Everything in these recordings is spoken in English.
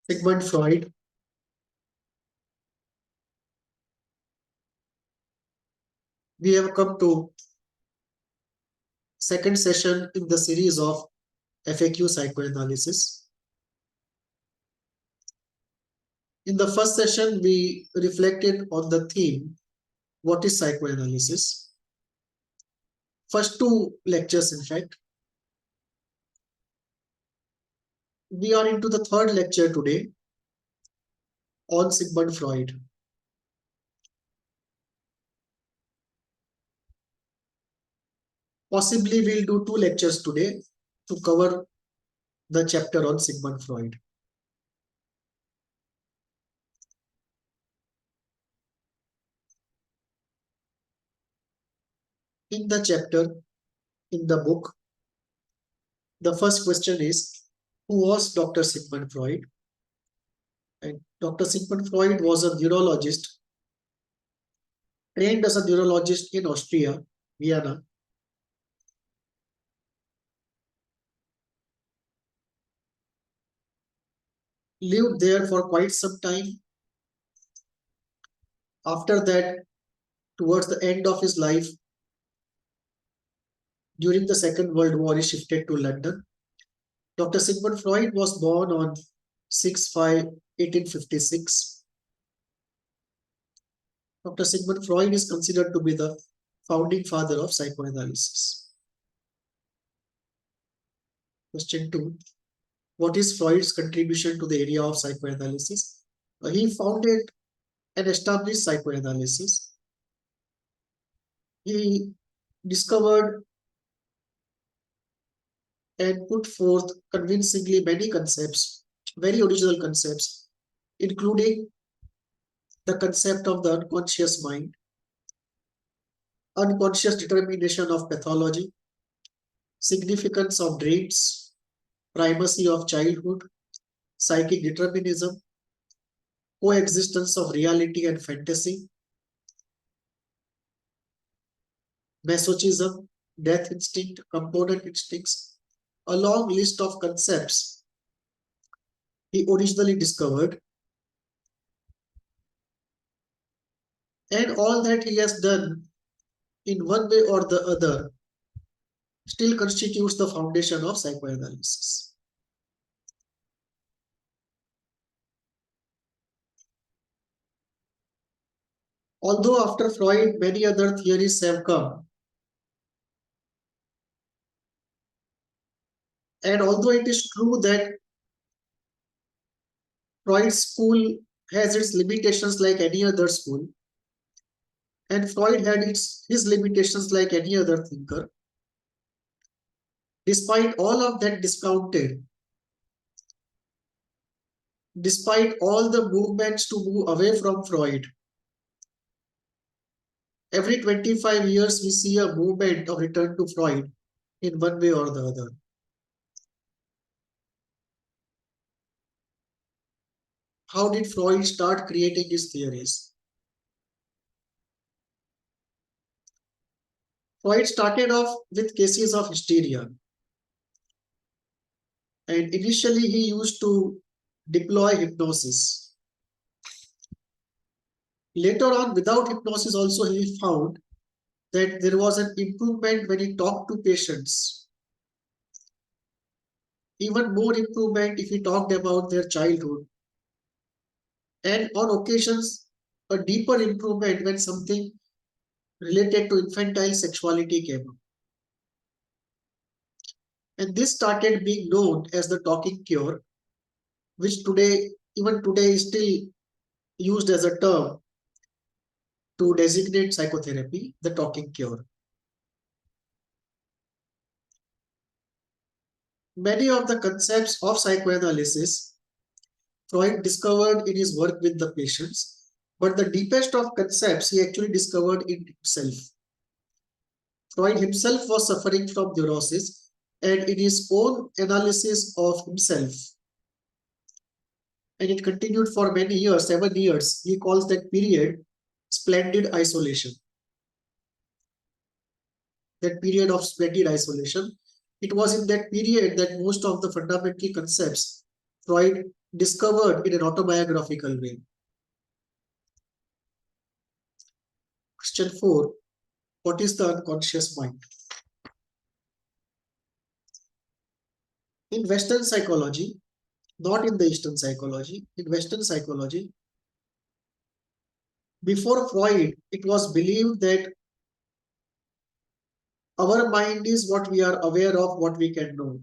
Sigmund Freud. We have come to second session in the series of FAQ psychoanalysis. In the first session, we reflected on the theme, what is psychoanalysis? First two lectures, in fact. We are into the third lecture today on Sigmund Freud. Possibly we'll do two lectures today to cover the chapter on Sigmund Freud. In the chapter, in the book, the first question is, who was Dr. Sigmund Freud? And Dr. Sigmund Freud was a neurologist, trained as a neurologist in Austria, Vienna. Lived there for quite some time. After that, towards the end of his life, during the Second World War, he shifted to London. Dr. Sigmund Freud was born on 6/5/1856. Dr. Sigmund Freud is considered to be the founding father of psychoanalysis. Question 2. What is Freud's contribution to the area of psychoanalysis? He founded and established psychoanalysis. He discovered and put forth convincingly many concepts, very original concepts, including the concept of the unconscious mind, unconscious determination of pathology, significance of dreams, primacy of childhood, psychic determinism, coexistence of reality and fantasy, masochism, death instinct, component instincts, a long list of concepts he originally discovered. And all that he has done in one way or the other still constitutes the foundation of psychoanalysis. Although after Freud, many other theories have come, and although it is true that Freud's school has its limitations like any other school, and Freud had his limitations like any other thinker, despite all of that discounted, despite all the movements to move away from Freud, every 25 years we see a movement of return to Freud in one way or the other. How did Freud start creating his theories? Freud started off with cases of hysteria. And initially he used to deploy hypnosis. Later on, without hypnosis also, he found that there was an improvement when he talked to patients. Even more improvement if he talked about their childhood. And on occasions, a deeper improvement when something related to infantile sexuality came up. And this started being known as the talking cure, which today, even today, is still used as a term to designate psychotherapy, the talking cure. Many of the concepts of psychoanalysis Freud discovered in his work with the patients, but the deepest of concepts he actually discovered in himself. Freud himself was suffering from neurosis, and in his own analysis of himself, and it continued for many years, 7 years, he calls that period splendid isolation. That period of splendid isolation, it was in that period that most of the fundamental concepts Freud discovered in an autobiographical way. Question 4. What is the unconscious mind? In Western psychology, not in the Eastern psychology, in Western psychology, before Freud, it was believed that our mind is what we are aware of, what we can know.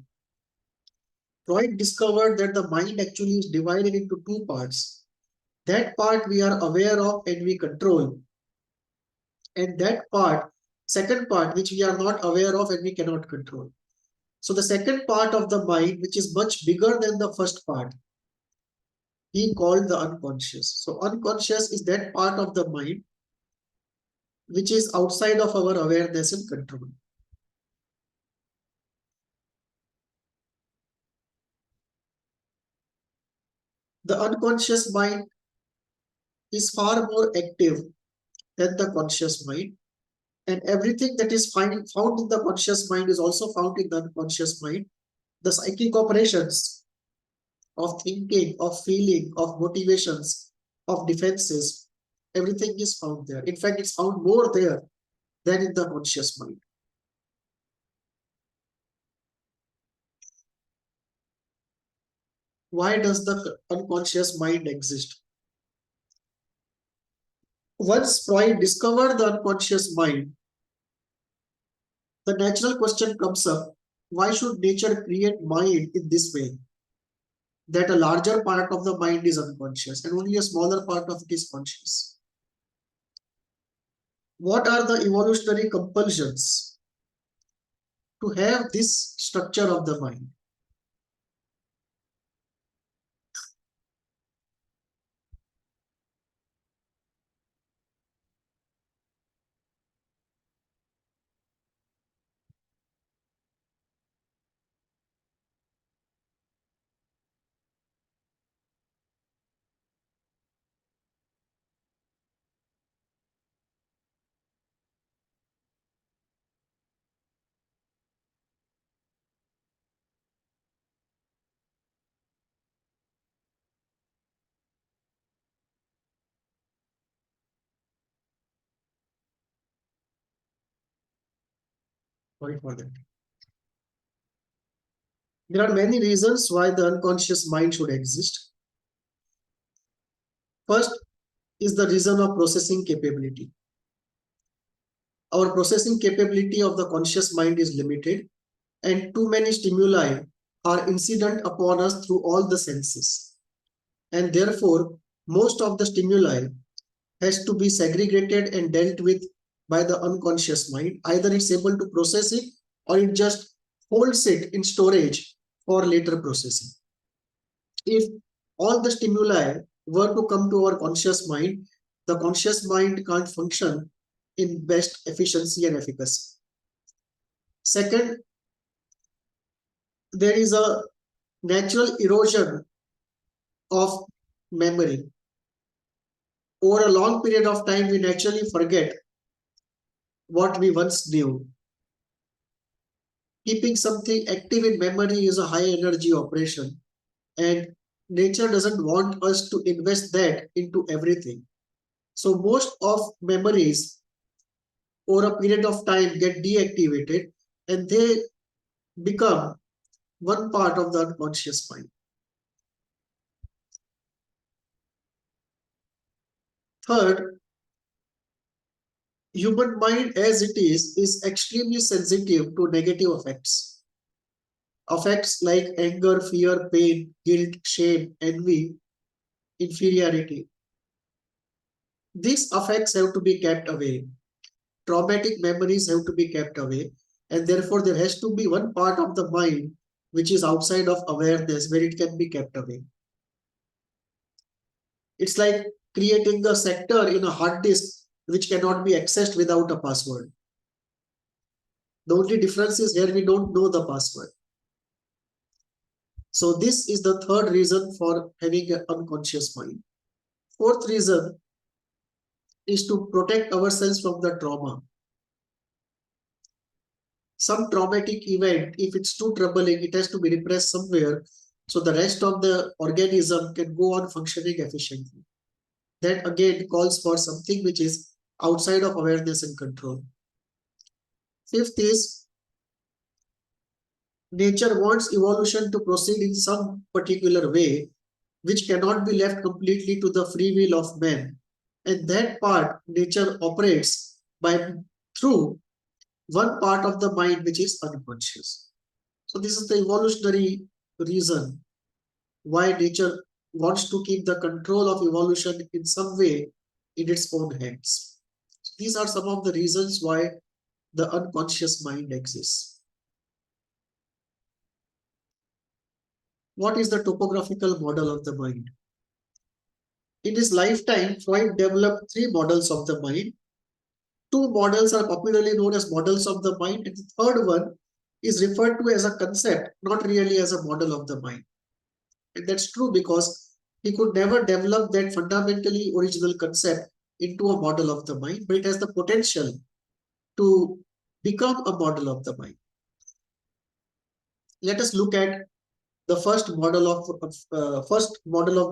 Freud discovered that the mind actually is divided into two parts. That part we are aware of and we control. And that part, second part, which we are not aware of and we cannot control. So the second part of the mind, which is much bigger than the first part, he called the unconscious. So unconscious is that part of the mind which is outside of our awareness and control. The unconscious mind is far more active than the conscious mind, and everything that is found in the conscious mind is also found in the unconscious mind. The psychic operations of thinking, of feeling, of motivations, of defenses, everything is found there. In fact, it's found more there than in the conscious mind. Why does the unconscious mind exist? Once Freud discovered the unconscious mind, the natural question comes up, why should nature create mind in this way? That a larger part of the mind is unconscious and only a smaller part of it is conscious. What are the evolutionary compulsions to have this structure of the mind? Sorry for that. There are many reasons why the unconscious mind should exist. First is the reason of processing capability. Our processing capability of the conscious mind is limited, and too many stimuli are incident upon us through all the senses. And therefore, most of the stimuli has to be segregated and dealt with by the unconscious mind. Either it's able to process it or it just holds it in storage for later processing. If all the stimuli were to come to our conscious mind, the conscious mind can't function in best efficiency and efficacy. Second, there is a natural erosion of memory. Over a long period of time, we naturally forget what we once knew. Keeping something active in memory is a high energy operation, and nature doesn't want us to invest that into everything. So most of memories over a period of time get deactivated and they become one part of the unconscious mind. Third, human mind as it is extremely sensitive to negative effects. Effects like anger, fear, pain, guilt, shame, envy, inferiority. These effects have to be kept away. Traumatic memories have to be kept away. And therefore, there has to be one part of the mind which is outside of awareness where it can be kept away. It's like creating a sector in a hard disk which cannot be accessed without a password. The only difference is here we don't know the password. So this is the third reason for having an unconscious mind. Fourth reason is to protect ourselves from the trauma. Some traumatic event, if it's too troubling, it has to be repressed somewhere So the rest of the organism can go on functioning efficiently. That again calls for something which is outside of awareness and control. Fifth is nature wants evolution to proceed in some particular way, which cannot be left completely to the free will of man. And that part nature operates by through one part of the mind which is unconscious. So this is the evolutionary reason why nature wants to keep the control of evolution in some way in its own hands. So these are some of the reasons why the unconscious mind exists. What is the topographical model of the mind? In his lifetime, Freud developed three models of the mind. Two models are popularly known as models of the mind, and the third one is referred to as a concept, not really as a model of the mind. And that's true because he could never develop that fundamentally original concept into a model of the mind, but it has the potential to become a model of the mind. Let us look at the first model of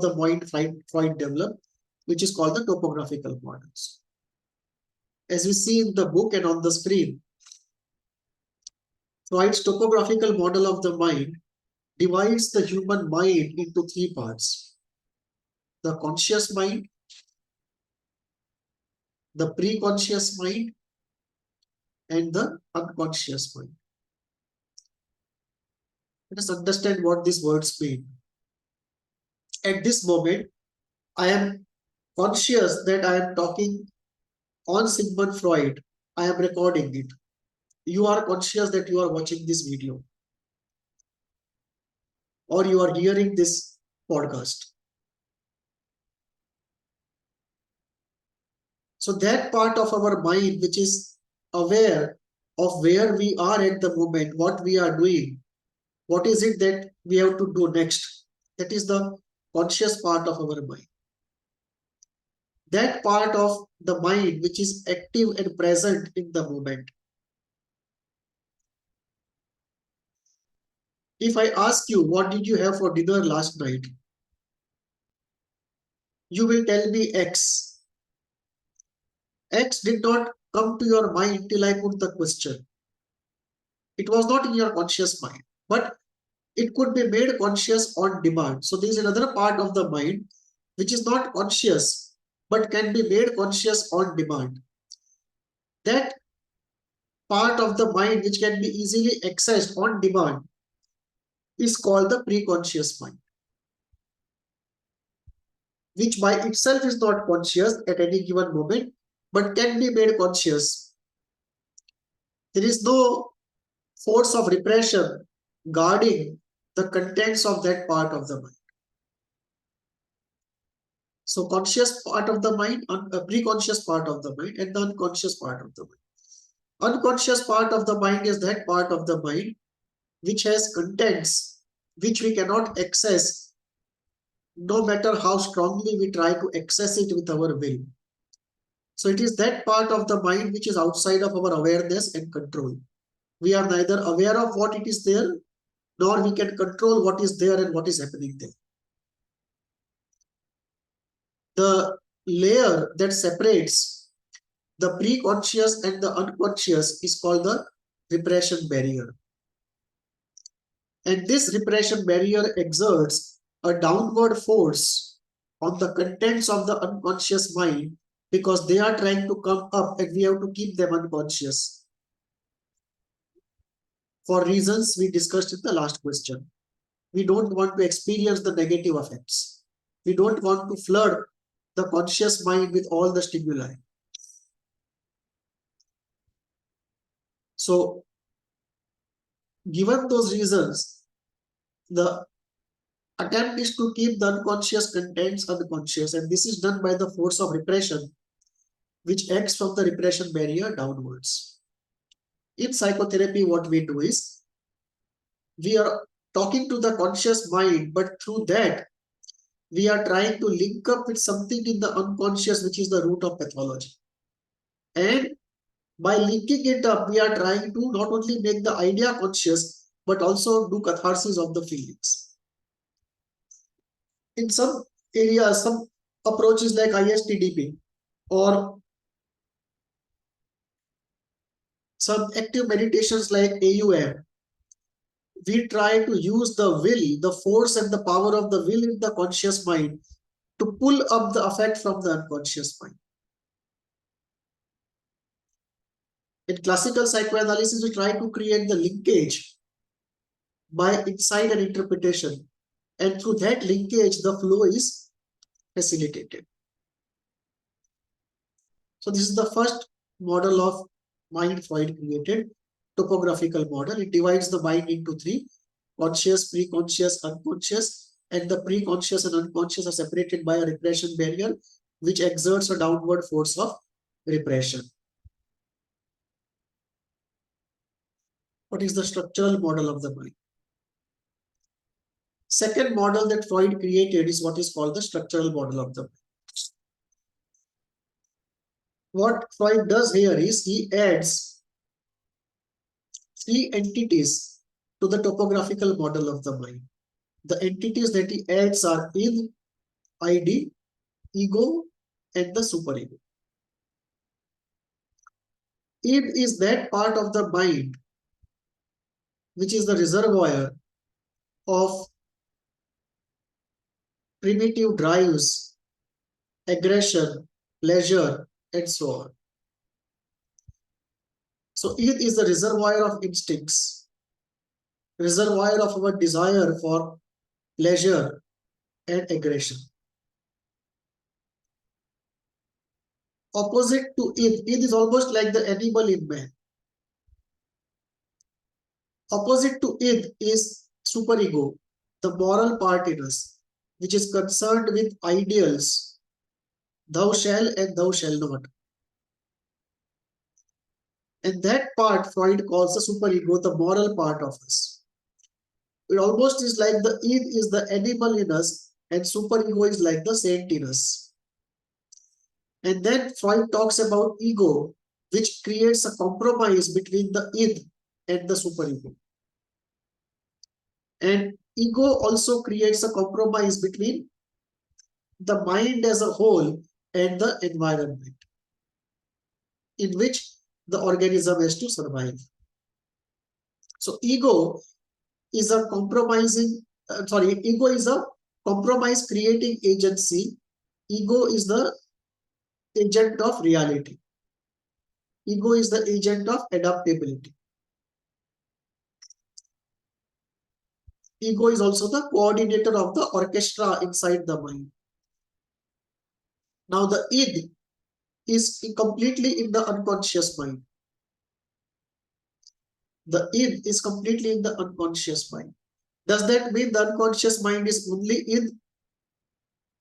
the mind Freud developed, which is called the topographical models. As we see in the book and on the screen, Freud's topographical model of the mind divides the human mind into three parts: the conscious mind, the pre-conscious mind, and the unconscious mind. Let us understand what these words mean. At this moment, I am conscious that I am talking on Sigmund Freud. I am recording it. You are conscious that you are watching this video or you are hearing this podcast. So that part of our mind which is aware of where we are at the moment, what we are doing, what is it that we have to do next, that is the conscious part of our mind. That part of the mind which is active and present in the moment. If I ask you, what did you have for dinner last night? You will tell me X. X did not come to your mind till I put the question. It was not in your conscious mind, but it could be made conscious on demand. So there is another part of the mind which is not conscious, but can be made conscious on demand. That part of the mind which can be easily accessed on demand is called the preconscious mind, which by itself is not conscious at any given moment, but can be made conscious. There is no force of repression guarding the contents of that part of the mind. So conscious part of the mind, preconscious part of the mind, and the unconscious part of the mind. Unconscious part of the mind is that part of the mind which has contents which we cannot access no matter how strongly we try to access it with our will. So it is that part of the mind which is outside of our awareness and control. We are neither aware of what it is there, nor we can control what is there and what is happening there. The layer that separates the preconscious and the unconscious is called the repression barrier. And this repression barrier exerts a downward force on the contents of the unconscious mind because they are trying to come up and we have to keep them unconscious for reasons we discussed in the last question. We don't want to experience the negative effects. We don't want to flood the conscious mind with all the stimuli. So, given those reasons, the attempt is to keep the unconscious contents unconscious, and this is done by the force of repression, which acts from the repression barrier downwards. In psychotherapy, what we do is, we are talking to the conscious mind, but through that, we are trying to link up with something in the unconscious, which is the root of pathology. And by linking it up, we are trying to not only make the idea conscious, but also do catharsis of the feelings. in some areas, some approaches like ISTDP or some active meditations like AUM, we try to use the will, the force and the power of the will in the conscious mind to pull up the effect from the unconscious mind. In classical psychoanalysis, we try to create the linkage by insight and interpretation. And through that linkage, the flow is facilitated. So this is the first model of mind Freud created, topographical model. It divides the mind into three: conscious, pre-conscious, unconscious, and the pre-conscious and unconscious are separated by a repression barrier, which exerts a downward force of repression. What is the structural model of the mind? Second model that Freud created is what is called the structural model of the mind. What Freud does here is he adds three entities to the topographical model of the mind. The entities that he adds are id, id, ego, and the superego. Id is that part of the mind which is the reservoir of primitive drives, aggression, pleasure, and so on. So id is the reservoir of instincts, reservoir of our desire for pleasure and aggression. Opposite to id is almost like the animal in man. Opposite to id is superego, the moral part in us, which is concerned with ideals, thou shall and thou shall not. And that part Freud calls the superego, the moral part of us. It almost is like the id is the animal in us and superego is like the saint in us. And then Freud talks about ego, which creates a compromise between the id and the superego. And ego also creates a compromise between the mind as a whole and the environment in which the organism has to survive. So ego is a ego is a compromise creating agency. Ego is the agent of reality. Ego is the agent of adaptability. Ego is also the coordinator of the orchestra inside the mind. Now the id is completely in the unconscious mind. The id is completely in the unconscious mind. Does that mean the unconscious mind is only id?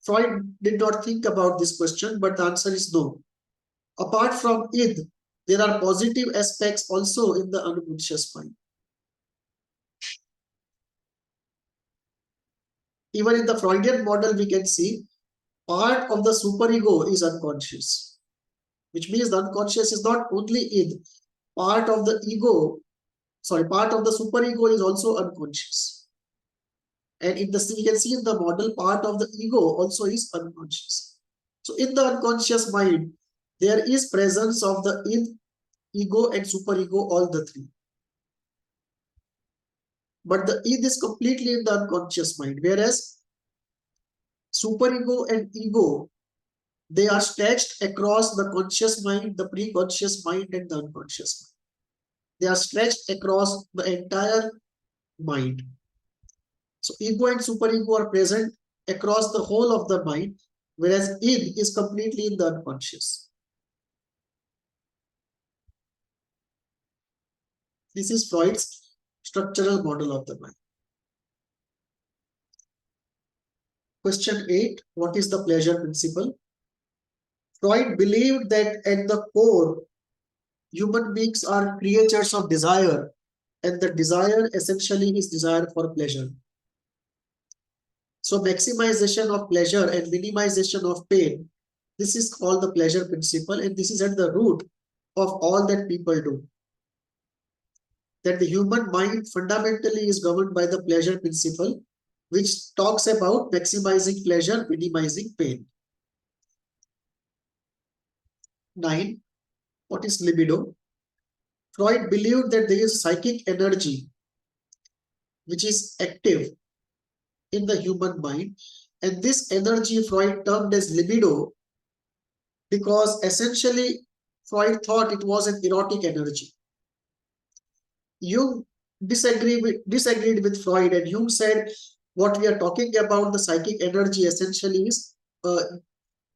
Freud did not think about this question, but the answer is no. Apart from id, there are positive aspects also in the unconscious mind. Even in the Freudian model, we can see part of the superego is unconscious, which means the unconscious is not only id. Part of the superego is also unconscious. And we can see in the model, part of the ego also is unconscious. So in the unconscious mind, there is presence of the id, ego, and superego, all the three. But the id is completely in the unconscious mind, whereas superego and ego, they are stretched across the conscious mind, the pre-conscious mind, and the unconscious mind. They are stretched across the entire mind. So ego and superego are present across the whole of the mind, whereas id is completely in the unconscious. This is Freud's structural model of the mind. Question 8. What is the pleasure principle? Freud believed that at the core, human beings are creatures of desire, and the desire essentially is desire for pleasure. So maximization of pleasure and minimization of pain, this is called the pleasure principle, and this is at the root of all that people do. That the human mind fundamentally is governed by the pleasure principle, which talks about maximizing pleasure, minimizing pain. 9. What is libido? Freud believed that there is psychic energy which is active in the human mind, and this energy Freud termed as libido because essentially Freud thought it was an erotic energy. Jung disagreed with Freud, and Jung said what we are talking about, the psychic energy, essentially is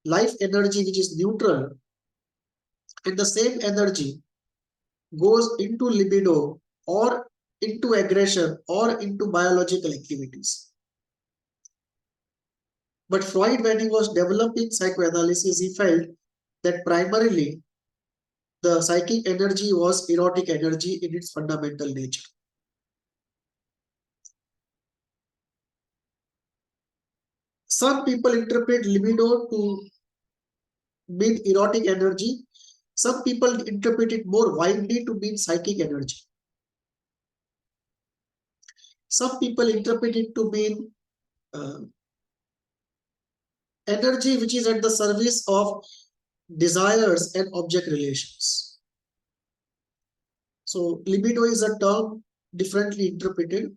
life energy which is neutral, and the same energy goes into libido or into aggression or into biological activities. But Freud, when he was developing psychoanalysis, he felt that primarily the psychic energy was erotic energy in its fundamental nature. Some people interpret libido to mean erotic energy. Some people interpret it more widely to mean psychic energy. Some people interpret it to mean energy which is at the service of desires and object relations. So libido is a term differently interpreted.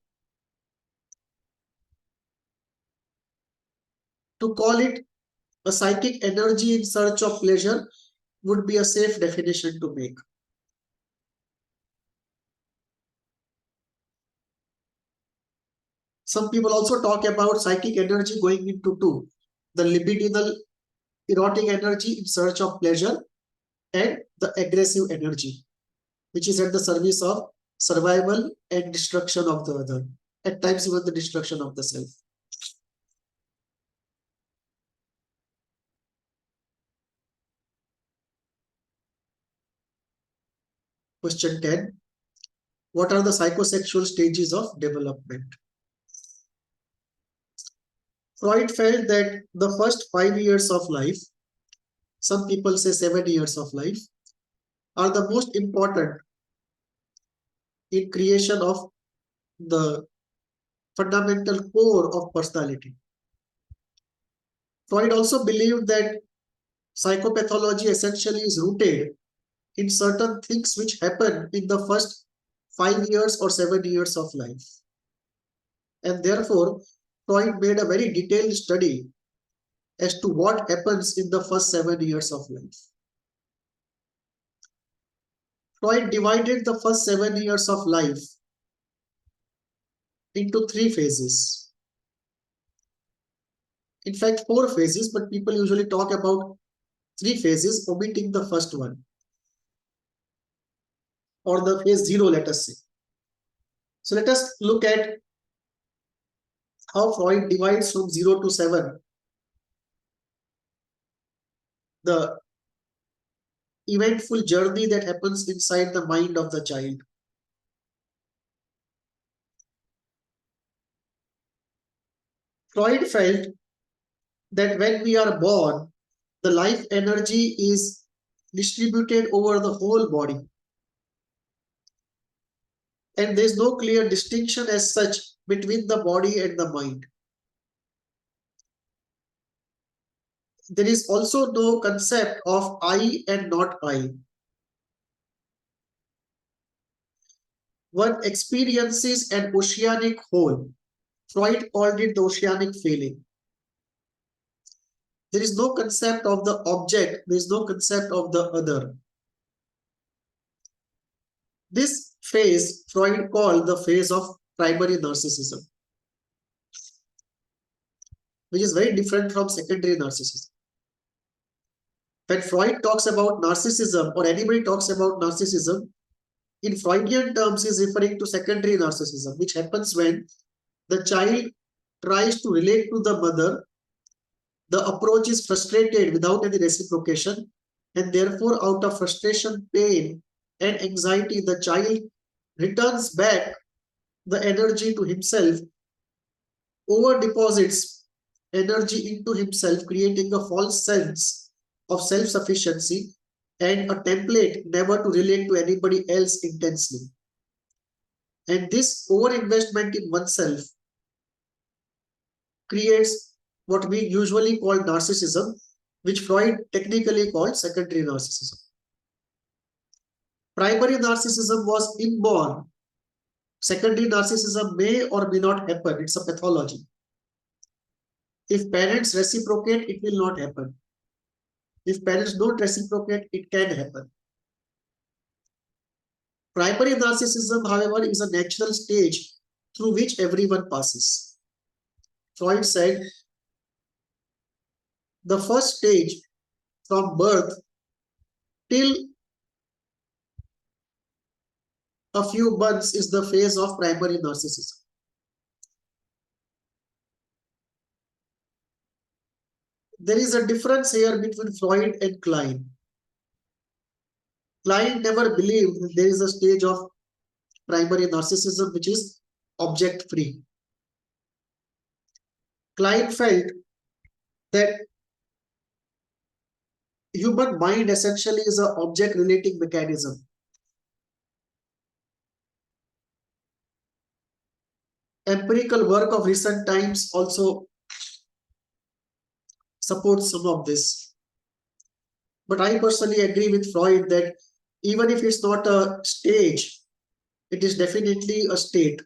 To call it a psychic energy in search of pleasure would be a safe definition to make. Some people also talk about psychic energy going into two: the libidinal erotic energy in search of pleasure and the aggressive energy, which is at the service of survival and destruction of the other, at times even the destruction of the self. Question 10. What are the psychosexual stages of development? Freud felt that the first 5 years of life, some people say 7 years of life, are the most important in creation of the fundamental core of personality. Freud also believed that psychopathology essentially is rooted in certain things which happen in the first 5 years or 7 years of life. And therefore, Freud made a very detailed study as to what happens in the first 7 years of life. Freud divided the first 7 years of life into 3 phases. In fact, 4 phases, but people usually talk about 3 phases, omitting the first one, or the phase 0, let us say. So let us look at how Freud divides from 0 to 7 the eventful journey that happens inside the mind of the child. Freud felt that when we are born, the life energy is distributed over the whole body. And there is no clear distinction as such between the body and the mind. There is also no concept of I and not I. One experiences an oceanic whole. Freud called it the oceanic feeling. There is no concept of the object. There is no concept of the other. This phase Freud called the phase of primary narcissism, which is very different from secondary narcissism. When Freud talks about narcissism, or anybody talks about narcissism, in Freudian terms is referring to secondary narcissism, which happens when the child tries to relate to the mother. The approach is frustrated without any reciprocation, and therefore out of frustration, pain, and anxiety, the child returns back the energy to himself, over deposits energy into himself, creating a false sense of self-sufficiency and a template never to relate to anybody else intensely. And this overinvestment in oneself creates what we usually call narcissism, which Freud technically called secondary narcissism. Primary narcissism was inborn. Secondary narcissism may or may not happen. It's a pathology. If parents reciprocate, it will not happen. If parents don't reciprocate, it can happen. Primary narcissism, however, is a natural stage through which everyone passes. Freud said the first stage from birth till a few months is the phase of primary narcissism. There is a difference here between Freud and Klein. Klein never believed that there is a stage of primary narcissism which is object-free. Klein felt that human mind essentially is an object-relating mechanism. Empirical work of recent times also supports some of this. But I personally agree with Freud that even if it's not a stage, it is definitely a state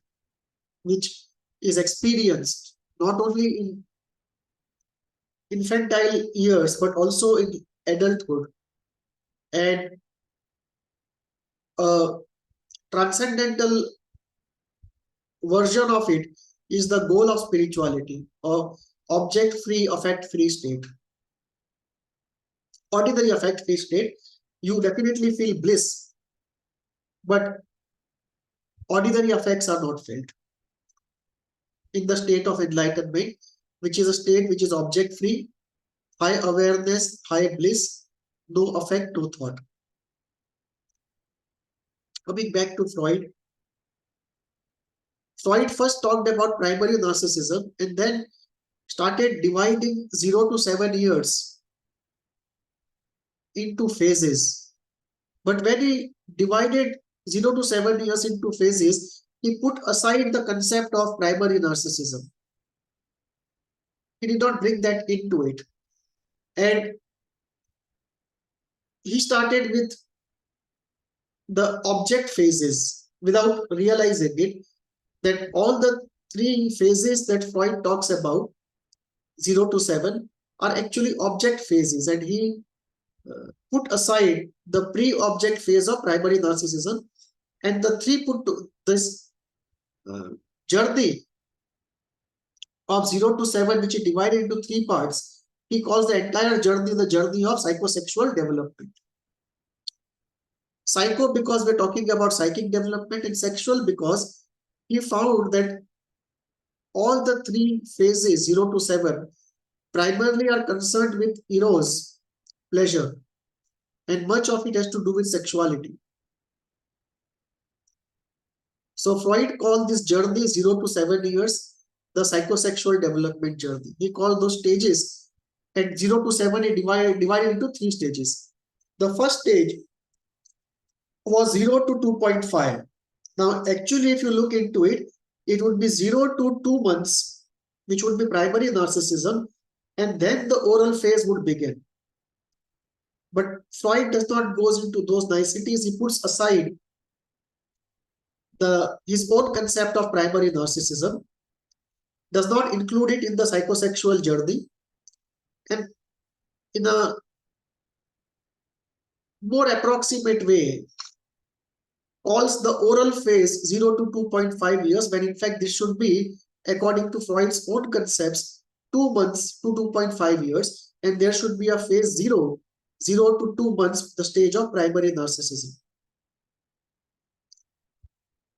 which is experienced not only in infantile years but also in adulthood. And a transcendental version of it is the goal of spirituality, or object-free, affect-free state. Ordinary affect-free state, you definitely feel bliss, but ordinary affects are not felt. In the state of enlightenment, which is a state which is object-free, high awareness, high bliss, no affect, no thought. Coming back to Freud, Freud first talked about primary narcissism and then started dividing 0 to 7 years into phases. But when he divided 0 to 7 years into phases, he put aside the concept of primary narcissism. He did not bring that into it. And he started with the object phases without realizing it, that all the 3 phases that Freud talks about, 0 to 7, are actually object phases. And he put aside the pre-object phase of primary narcissism, and the 3 put to this journey of 0 to 7, which he divided into 3 parts. He calls the entire journey the journey of psychosexual development. Psycho because we're talking about psychic development, and sexual because he found that all the 3 phases, 0 to 7, primarily are concerned with eros, pleasure, and much of it has to do with sexuality. So Freud called this journey 0 to 7 years the psychosexual development journey. He called those stages, and 0 to 7 he divided into 3 stages. The first stage was 0 to 2.5. Now, actually, if you look into it, it would be 0 to 2 months, which would be primary narcissism, and then the oral phase would begin. But Freud does not go into those niceties. He puts aside his own concept of primary narcissism, does not include it in the psychosexual journey, and in a more approximate way, calls the oral phase 0 to 2.5 years, when in fact this should be, according to Freud's own concepts, 2 months to 2.5 years, and there should be a phase 0 to 2 months, the stage of primary narcissism.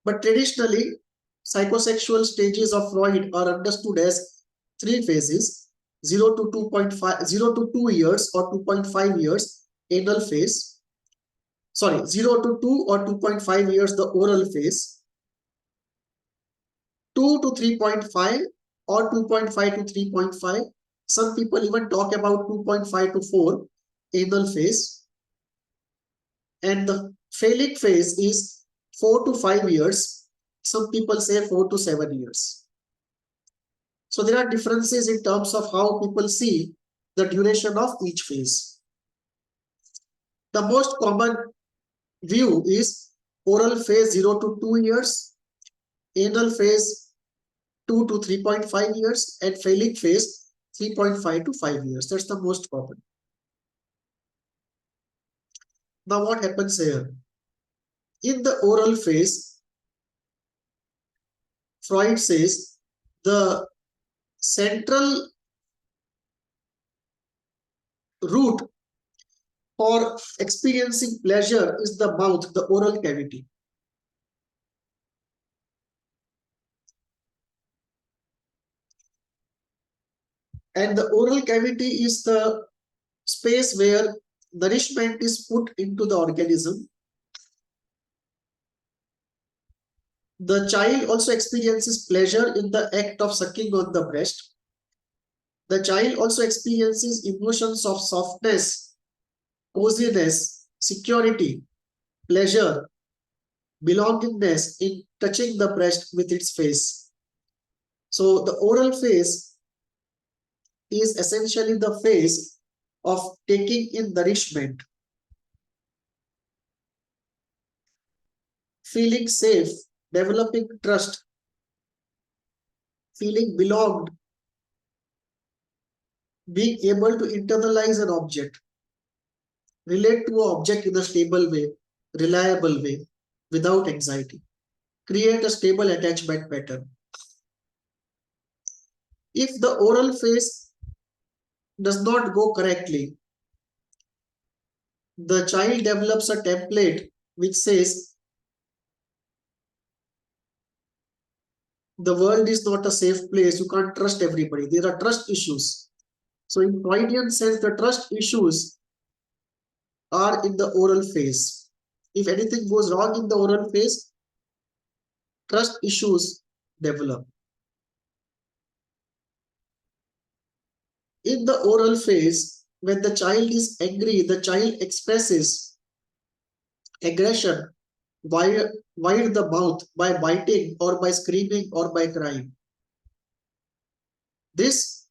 But traditionally, psychosexual stages of Freud are understood as 3 phases: 0 to 2.5, 0 to 2 years or 2.5 years, anal phase. Sorry, 0 to 2 or 2.5 years, the oral phase. 2 to 3.5 or 2.5 to 3.5. Some people even talk about 2.5 to 4, anal phase. And the phallic phase is 4 to 5 years. Some people say 4 to 7 years. So there are differences in terms of how people see the duration of each phase. The most common view is oral phase 0 to 2 years, anal phase 2 to 3.5 years, and phallic phase 3.5 to 5 years. That's the most common. Now what happens here? In the oral phase, Freud says the central route for experiencing pleasure is the mouth, the oral cavity. And the oral cavity is the space where nourishment is put into the organism. The child also experiences pleasure in the act of sucking on the breast. The child also experiences emotions of softness, coziness, security, pleasure, belongingness in touching the breast with its face. So the oral phase is essentially the phase of taking in nourishment, feeling safe, developing trust, feeling belonged, being able to internalize an object, relate to an object in a stable way, reliable way, without anxiety, create a stable attachment pattern. If the oral phase does not go correctly, the child develops a template which says the world is not a safe place, you can't trust everybody, there are trust issues. So in Freudian sense, the trust issues are in the oral phase. If anything goes wrong in the oral phase, trust issues develop. In the oral phase, when the child is angry, the child expresses aggression via the mouth by biting or by screaming or by crying. This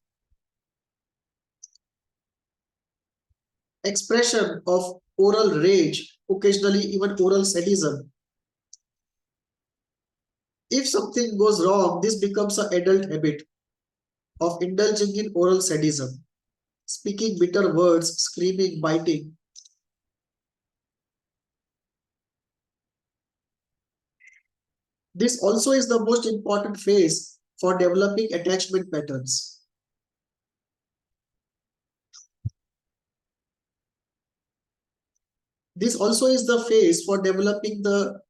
expression of oral rage, occasionally even oral sadism, if something goes wrong, this becomes an adult habit of indulging in oral sadism, speaking bitter words, screaming, biting. This also is the most important phase for developing attachment patterns. This also is the phase for developing the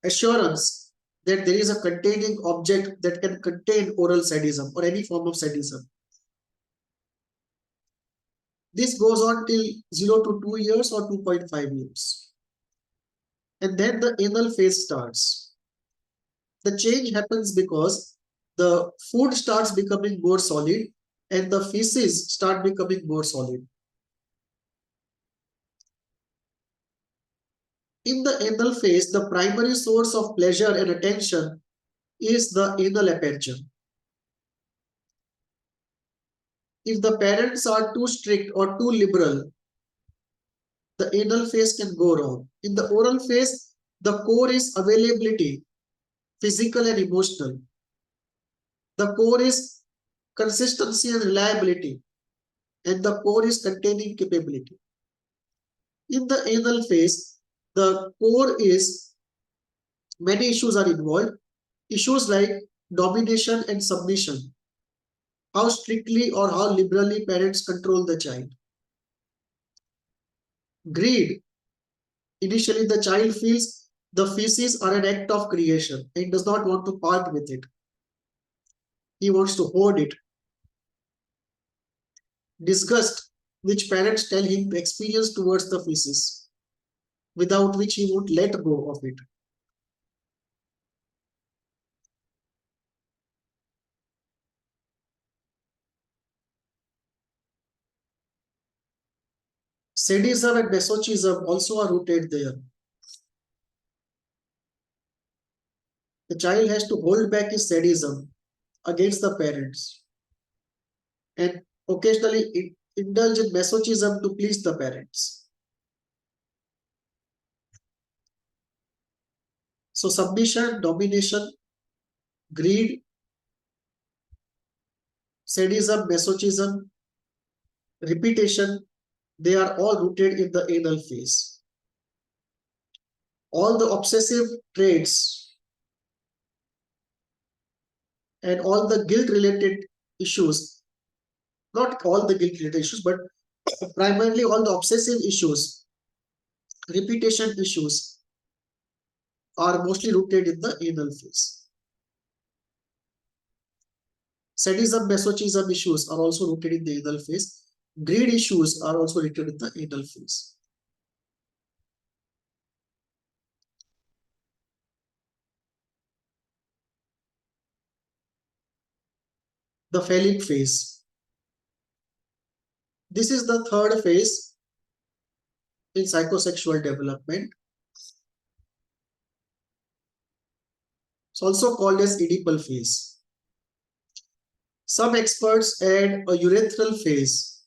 assurance that there is a containing object that can contain oral sadism or any form of sadism. This goes on till 0 to 2 years or 2.5 years. And then the anal phase starts. The change happens because the food starts becoming more solid and the feces start becoming more solid. In the anal phase, the primary source of pleasure and attention is the anal aperture. If the parents are too strict or too liberal, the anal phase can go wrong. In the oral phase, the core is availability, physical and emotional. The core is consistency and reliability, and the core is containing capability. In the anal phase, the core is many issues are involved. Issues like domination and submission, how strictly or how liberally parents control the child. Greed, initially the child feels the feces are an act of creation and does not want to part with it. He wants to hoard it. Disgust, which parents tell him to experience towards the feces, without which he won't let go of it. Sadism and masochism also are rooted there. The child has to hold back his sadism against the parents and occasionally indulge in masochism to please the parents. So submission, domination, greed, sadism, masochism, repetition, they are all rooted in the anal phase. All the obsessive traits and all the guilt-related issues, not all the guilt-related issues, but primarily all the obsessive issues, repetition issues, are mostly rooted in the anal phase. Sadism, masochism issues are also rooted in the anal phase. Greed issues are also rooted in the anal phase. The phallic phase. This is the third phase in psychosexual development. It's also called as Oedipal phase. Some experts add a urethral phase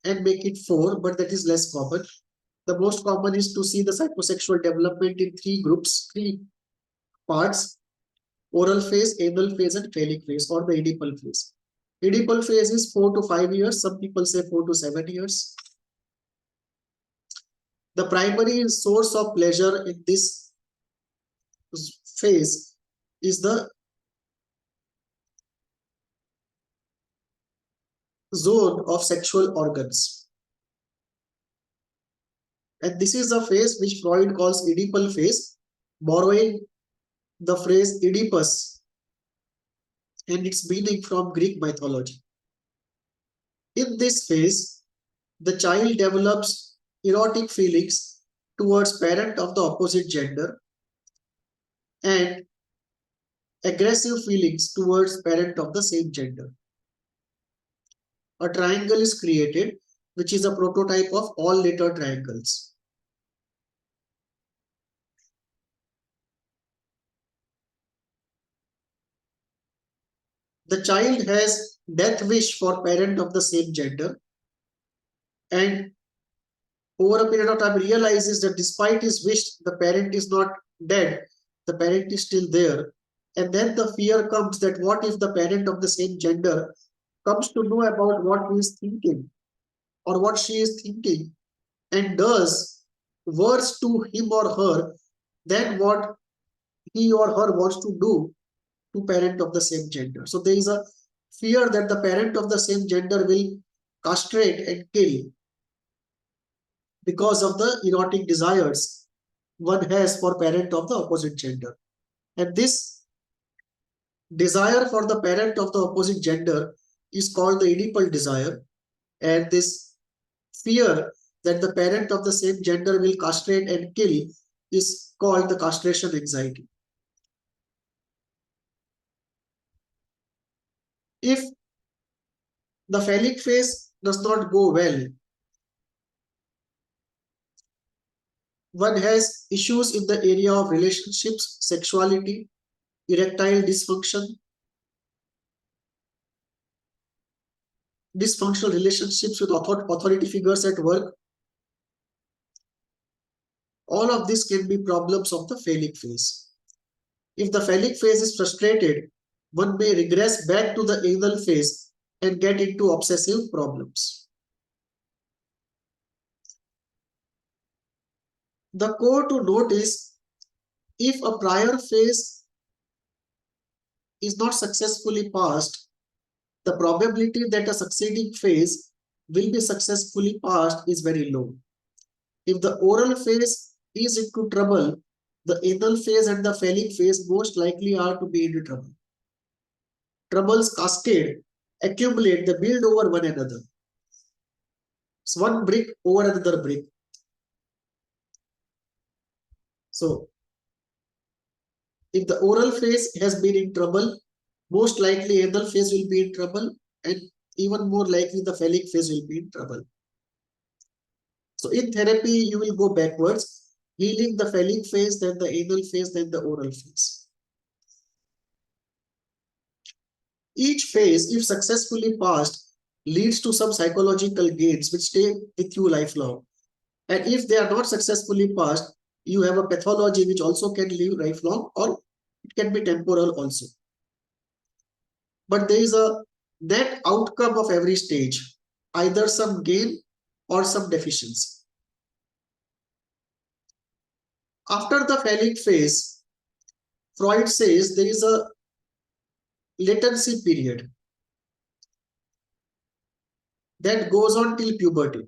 and make it 4, but that is less common. The most common is to see the psychosexual development in 3 groups, 3 parts: oral phase, anal phase, and phallic phase, or the Oedipal phase. Oedipal phase is 4 to 5 years. Some people say 4 to 7 years. The primary source of pleasure in this phase is the zone of sexual organs. And this is the phase which Freud calls Oedipal phase, borrowing the phrase Oedipus and its meaning from Greek mythology. In this phase, the child develops erotic feelings towards parent of the opposite gender and aggressive feelings towards parent of the same gender. A triangle is created, which is a prototype of all later triangles. The child has death wish for parent of the same gender, and over a period of time realizes that despite his wish, the parent is not dead, the parent is still there. And then the fear comes that what if the parent of the same gender comes to know about what he is thinking or what she is thinking and does worse to him or her than what he or her wants to do to parent of the same gender. So there is a fear that the parent of the same gender will castrate and kill because of the erotic desires one has for parent of the opposite gender. And this desire for the parent of the opposite gender is called the Oedipal desire. And this fear that the parent of the same gender will castrate and kill is called the castration anxiety. If the phallic phase does not go well, one has issues in the area of relationships, sexuality, erectile dysfunction, dysfunctional relationships with authority figures at work. All of this can be problems of the phallic phase. If the phallic phase is frustrated, one may regress back to the anal phase and get into obsessive problems. The core to note is, if a prior phase is not successfully passed, the probability that a succeeding phase will be successfully passed is very low. If the oral phase is into trouble, the anal phase and the phallic phase most likely are to be into trouble. Troubles cascade, accumulate, they build over one another. It's one brick over another brick. So, if the oral phase has been in trouble, most likely anal phase will be in trouble, and even more likely the phallic phase will be in trouble. So in therapy, you will go backwards. healing the phallic phase, then the anal phase, then the oral phase. Each phase, if successfully passed, leads to some psychological gains which stay with you lifelong. And if they are not successfully passed, you have a pathology which also can live lifelong, or it can be temporal also. But there is a net outcome of every stage, either some gain or some deficiency. After the phallic phase, Freud says there is a latency period that goes on till puberty.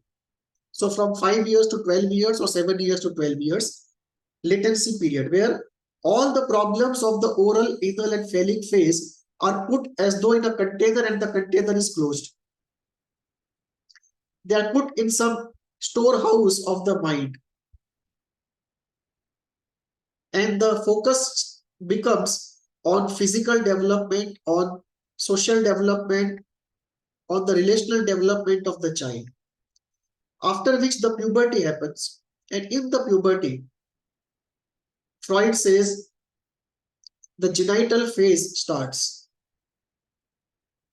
So from 5 years to 12 years or 7 years to 12 years, latency period where all the problems of the oral, anal and phallic phase are put as though in a container and the container is closed. They are put in some storehouse of the mind. And the focus becomes on physical development, on social development, on the relational development of the child. After which the puberty happens. And in the puberty, Freud says the genital phase starts.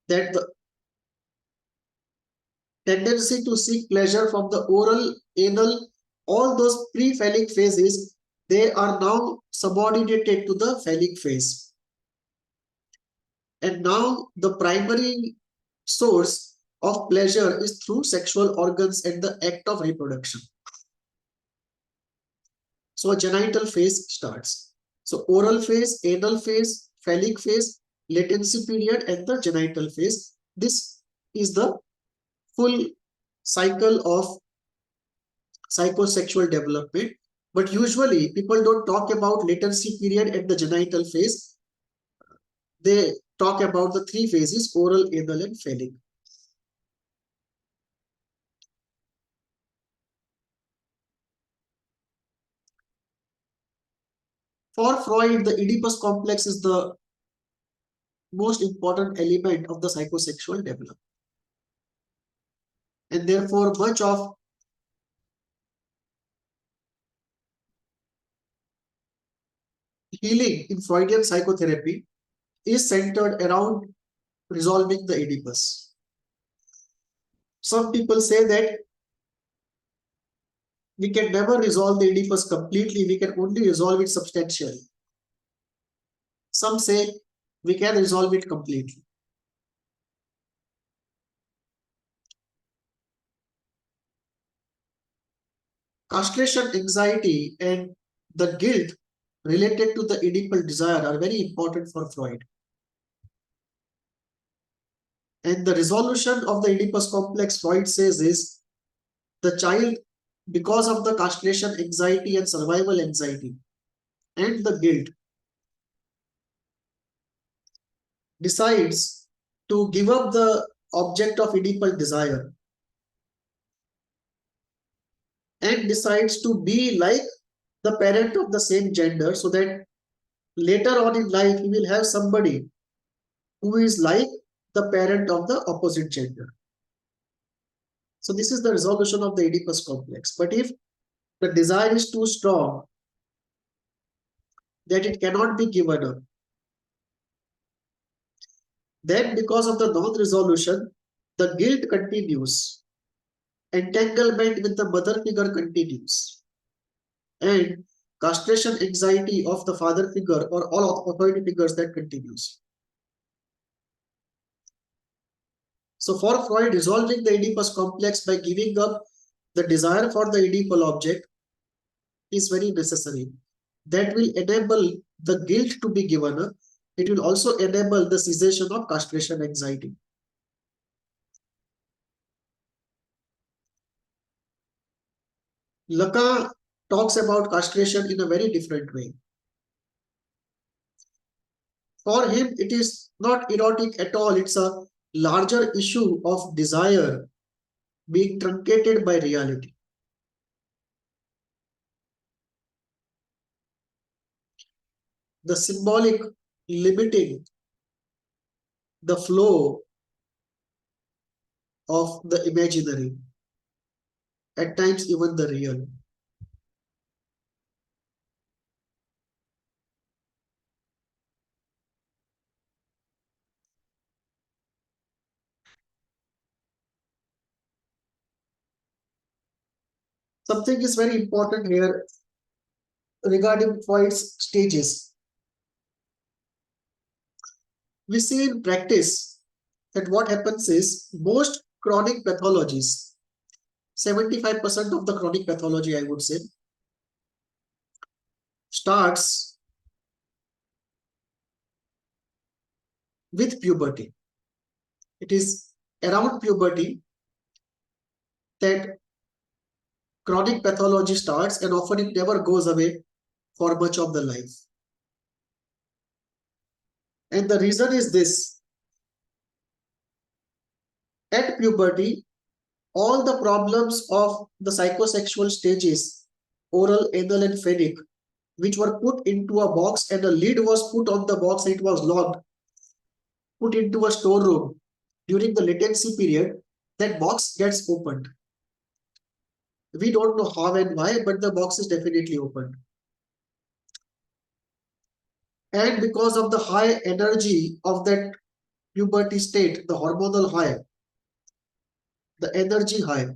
That the tendency to seek pleasure from the oral, anal, all those pre-phallic phases, they are now subordinated to the phallic phase. And now the primary source of pleasure is through sexual organs and the act of reproduction. So a genital phase starts. So oral phase, anal phase, phallic phase, latency period, and the genital phase. This is the full cycle of psychosexual development. But usually people don't talk about latency period and the genital phase. They talk about the three phases: oral, anal, and phallic. For Freud, the Oedipus complex is the most important element of the psychosexual development. And therefore, much of healing in Freudian psychotherapy is centered around resolving the Oedipus. Some people say that we can never resolve the Oedipus completely, we can only resolve it substantially. Some say we can resolve it completely. Castration anxiety and the guilt related to the Oedipal desire are very important for Freud. And the resolution of the Oedipus complex, Freud says, is the child, because of the castration anxiety and survival anxiety and the guilt, decides to give up the object of Oedipal desire and decides to be like the parent of the same gender, so that later on in life he will have somebody who is like the parent of the opposite gender. So this is the resolution of the Oedipus complex. But if the desire is too strong that it cannot be given up, then because of the non-resolution, the guilt continues. Entanglement with the mother figure continues. And castration anxiety of the father figure or all authority figures, that continues. So for Freud, resolving the Oedipus complex by giving up the desire for the Oedipal object is very necessary. That will enable the guilt to be given up. It will also enable the cessation of castration anxiety. Lacan talks about castration in a very different way. For him, it is not erotic at all. It's a larger issue of desire being truncated by reality. The symbolic limiting the flow of the imaginary, at times even the real. Something is very important here regarding Freud's stages. We see in practice that what happens is most chronic pathologies, 75% of the chronic pathology, I would say, starts with puberty. It is around puberty that chronic pathology starts, and often it never goes away for much of the life. And the reason is this: at puberty, all the problems of the psychosexual stages, oral, anal, and phallic, which were put into a box and a lid was put on the box and it was locked, put into a storeroom during the latency period, that box gets opened. We don't know how and why, but the box is definitely opened. And because of the high energy of that puberty state, the hormonal high, the energy high,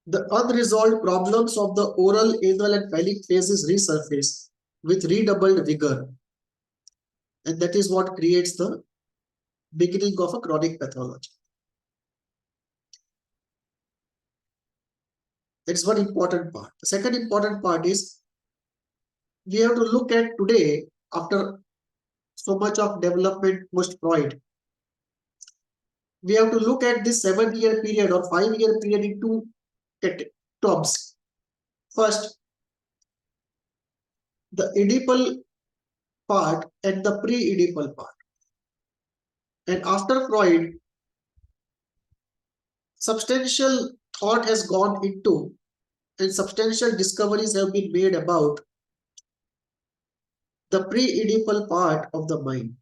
the unresolved problems of the oral, anal, and phallic phases resurface with redoubled vigor. And that is what creates the beginning of a chronic pathology. That's one important part. The second important part is we have to look at today, after so much of development post Freud, we have to look at this 7-year period or 5-year period in two terms. First, the Oedipal part and the pre-Oedipal part. And after Freud, substantial thought has gone into and substantial discoveries have been made about the pre-Oedipal part of the mind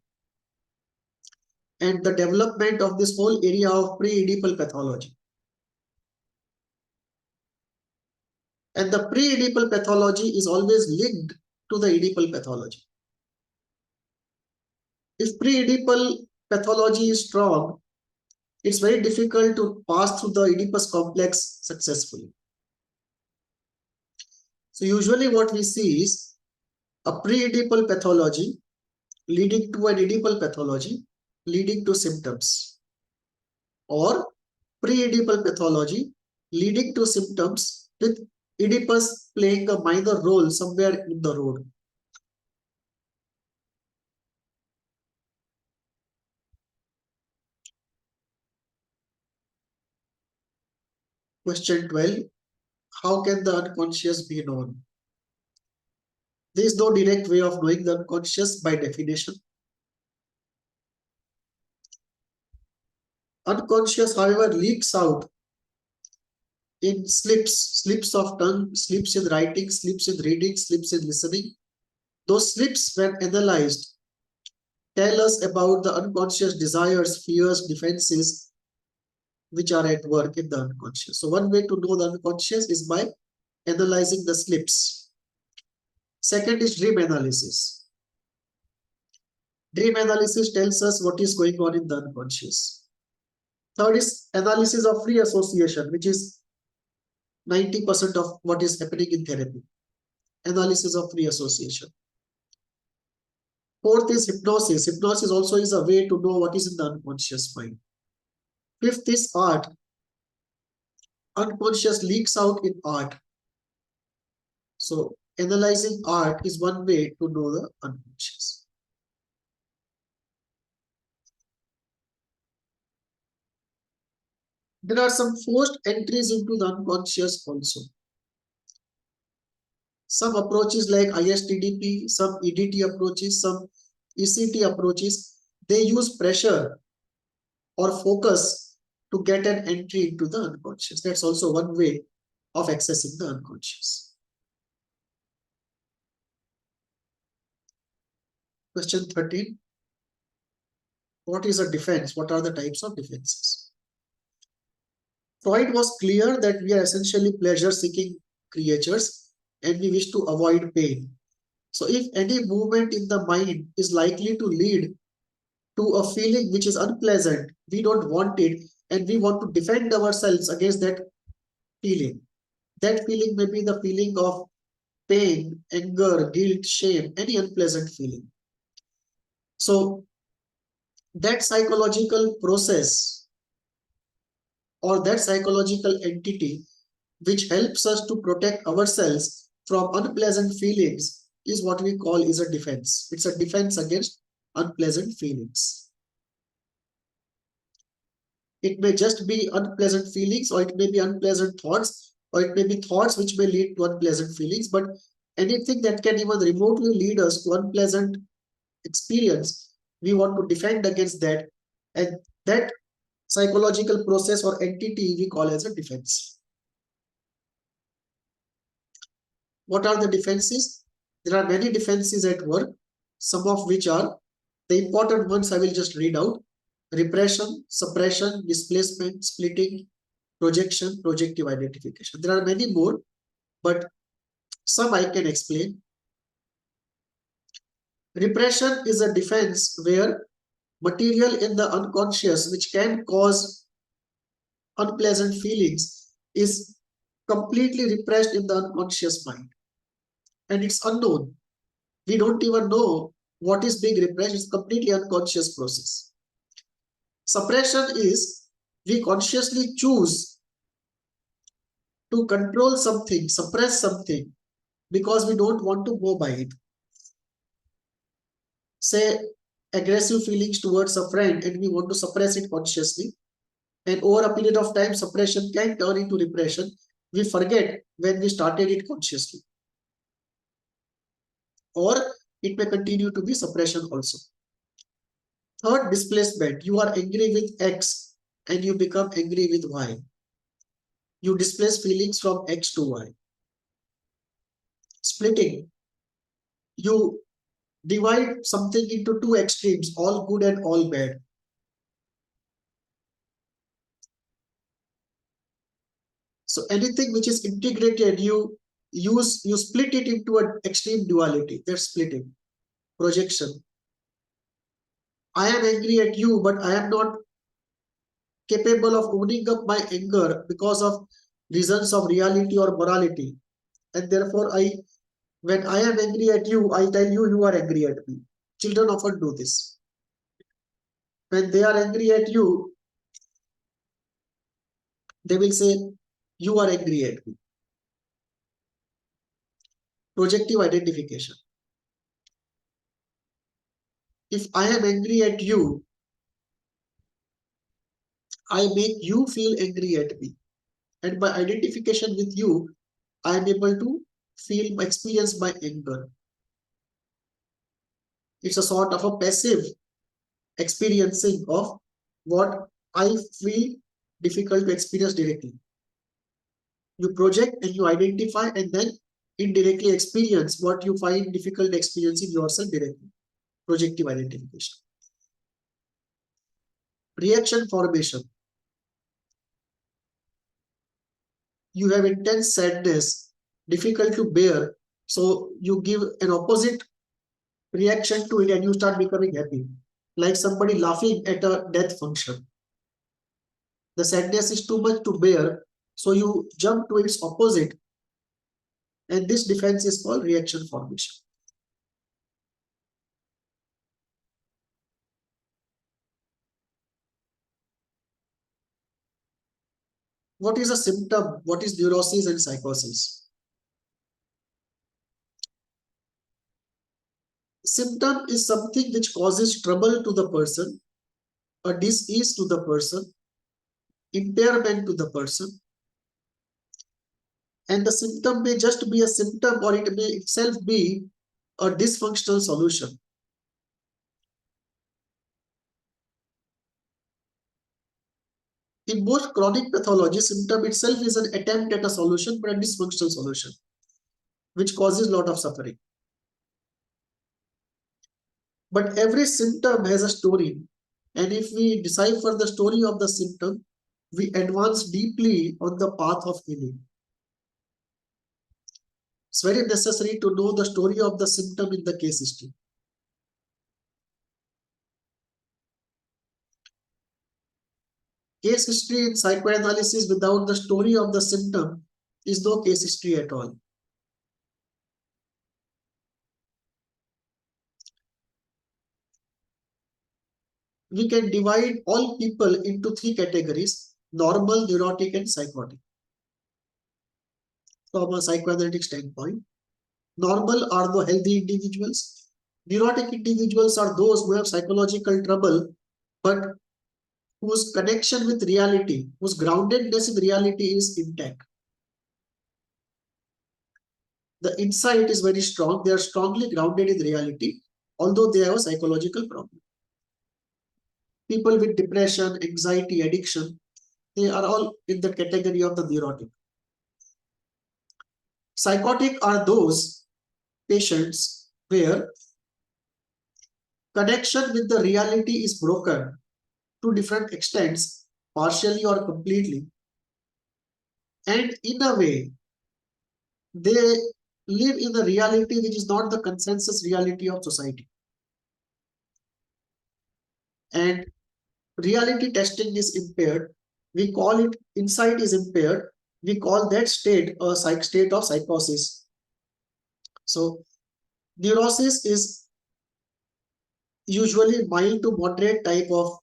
and the development of this whole area of pre-Oedipal pathology. And the pre-Oedipal pathology is always linked to the Oedipal pathology. If pre-Oedipal pathology is strong, it's very difficult to pass through the Oedipus complex successfully. So usually what we see is a pre-Oedipal pathology leading to an Oedipal pathology leading to symptoms, or pre-Oedipal pathology leading to symptoms with Oedipus playing a minor role somewhere in the road. Question 12. How can the unconscious be known? There is no direct way of knowing the unconscious by definition. Unconscious, however, leaks out in slips of tongue, slips in writing, slips in reading, slips in listening. Those slips, when analyzed, tell us about the unconscious desires, fears, defenses, which are at work in the unconscious. So one way to know the unconscious is by analyzing the slips. Second is dream analysis. Dream analysis tells us what is going on in the unconscious. Third is analysis of free association, which is 90% of what is happening in therapy. Analysis of free association. Fourth is hypnosis. Hypnosis also is a way to know what is in the unconscious mind. Fifth is art. Unconscious leaks out in art. So analyzing art is one way to know the unconscious. There are some forced entries into the unconscious also. Some approaches like ISTDP, some EDT approaches, some ECT approaches, they use pressure or focus to get an entry into the unconscious. That's also one way of accessing the unconscious. Question 13. What is a defense? What are the types of defenses? Freud was clear that we are essentially pleasure-seeking creatures and we wish to avoid pain. So if any movement in the mind is likely to lead to a feeling which is unpleasant. We don't want it, and we want to defend ourselves against that feeling. That feeling may be the feeling of pain, anger, guilt, shame, any unpleasant feeling. So that psychological process or that psychological entity which helps us to protect ourselves from unpleasant feelings is what we call is a defense. It's a defense against unpleasant feelings. It may just be unpleasant feelings, or it may be unpleasant thoughts, or it may be thoughts which may lead to unpleasant feelings, but anything that can even remotely lead us to unpleasant experience, we want to defend against that. And that psychological process or entity we call as a defense. What are the defenses? There are many defenses at work, some of which are the important ones I will just read out: repression, suppression, displacement, splitting, projection, projective identification. There are many more, but some I can explain. Repression is a defense where material in the unconscious which can cause unpleasant feelings is completely repressed in the unconscious mind, and it's unknown. We don't even know what is being repressed. It's completely unconscious process. Suppression is we consciously choose to control something, suppress something, because we don't want to go by it. Say aggressive feelings towards a friend, and we want to suppress it consciously. And over a period of time, suppression can turn into repression. We forget when we started it consciously. Or it may continue to be suppression also. Third, displacement. You are angry with X and you become angry with Y. You displace feelings from X to Y. Splitting. You divide something into two extremes, all good and all bad. So anything which is integrated, you split it into an extreme duality. That's splitting. Projection. I am angry at you, but I am not capable of owning up my anger because of reasons of reality or morality. And therefore, when I am angry at you, I tell you, you are angry at me. Children often do this. When they are angry at you, they will say, you are angry at me. Projective identification. If I am angry at you, I make you feel angry at me. And by identification with you, I am able to experience my anger. It's a sort of a passive experiencing of what I feel difficult to experience directly. You project and you identify and then indirectly experience what you find difficult experiencing yourself directly. Projective identification. Reaction formation. You have intense sadness, difficult to bear, so you give an opposite reaction to it and you start becoming happy. Like somebody laughing at a death function. The sadness is too much to bear, so you jump to its opposite. And this defense is called reaction formation. What is a symptom? What is neurosis and psychosis? Symptom is something which causes trouble to the person, a disease to the person, impairment to the person. And the symptom may just be a symptom, or it may itself be a dysfunctional solution. In most chronic pathology, symptom itself is an attempt at a solution, but a dysfunctional solution, which causes a lot of suffering. But every symptom has a story. And if we decipher the story of the symptom, we advance deeply on the path of healing. It's very necessary to know the story of the symptom in the case history. Case history in psychoanalysis without the story of the symptom is no case history at all. We can divide all people into three categories: normal, neurotic, and psychotic. From a psychoanalytic standpoint, normal are the healthy individuals. Neurotic individuals are those who have psychological trouble, but whose connection with reality, whose groundedness in reality is intact. The insight is very strong. They are strongly grounded in reality, although they have a psychological problem. People with depression, anxiety, addiction, they are all in the category of the neurotic. Psychotic are those patients where connection with the reality is broken to different extents, partially or completely. And in a way, they live in a reality which is not the consensus reality of society. And reality testing is impaired. We call it insight is impaired. We call that state a state of psychosis. So neurosis is usually mild to moderate type of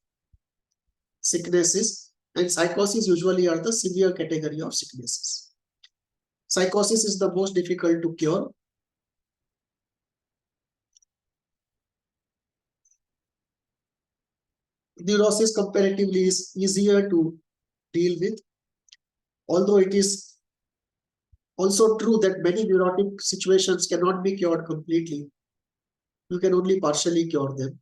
sicknesses, and psychosis usually are the severe category of sicknesses. Psychosis is the most difficult to cure. Neurosis comparatively is easier to deal with, although it is also true that many neurotic situations cannot be cured completely. You can only partially cure them.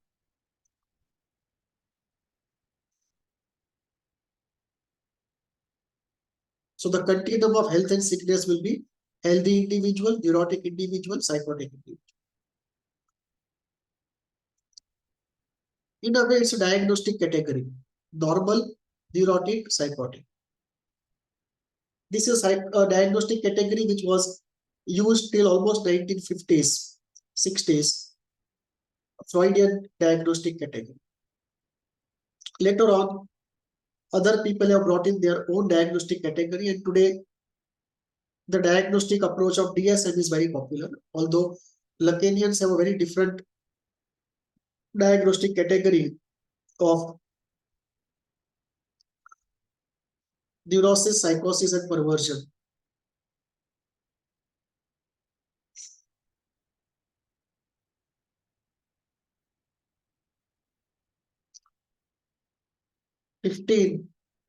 So the continuum of health and sickness will be healthy individual, neurotic individual, psychotic individual. In a way, it's a diagnostic category: normal, neurotic, psychotic. This is a diagnostic category which was used till almost 1950s, 60s, Freudian diagnostic category. Later on, other people have brought in their own diagnostic category, and today the diagnostic approach of DSM is very popular, although Lacanians have a very different diagnostic category of neurosis, psychosis, and perversion.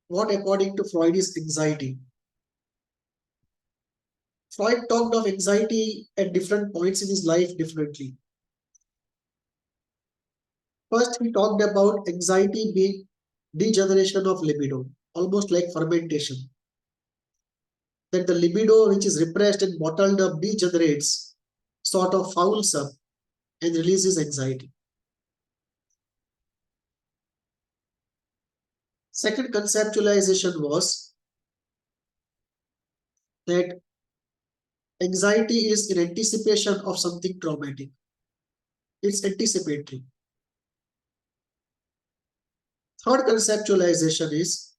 What according to Freud is anxiety? Freud talked of anxiety at different points in his life differently. First, he talked about anxiety being degeneration of libido, almost like fermentation. That the libido, which is repressed and bottled up, degenerates, sort of fouls up, and releases anxiety. Second conceptualization was that anxiety is in anticipation of something traumatic. It's anticipatory. Third conceptualization is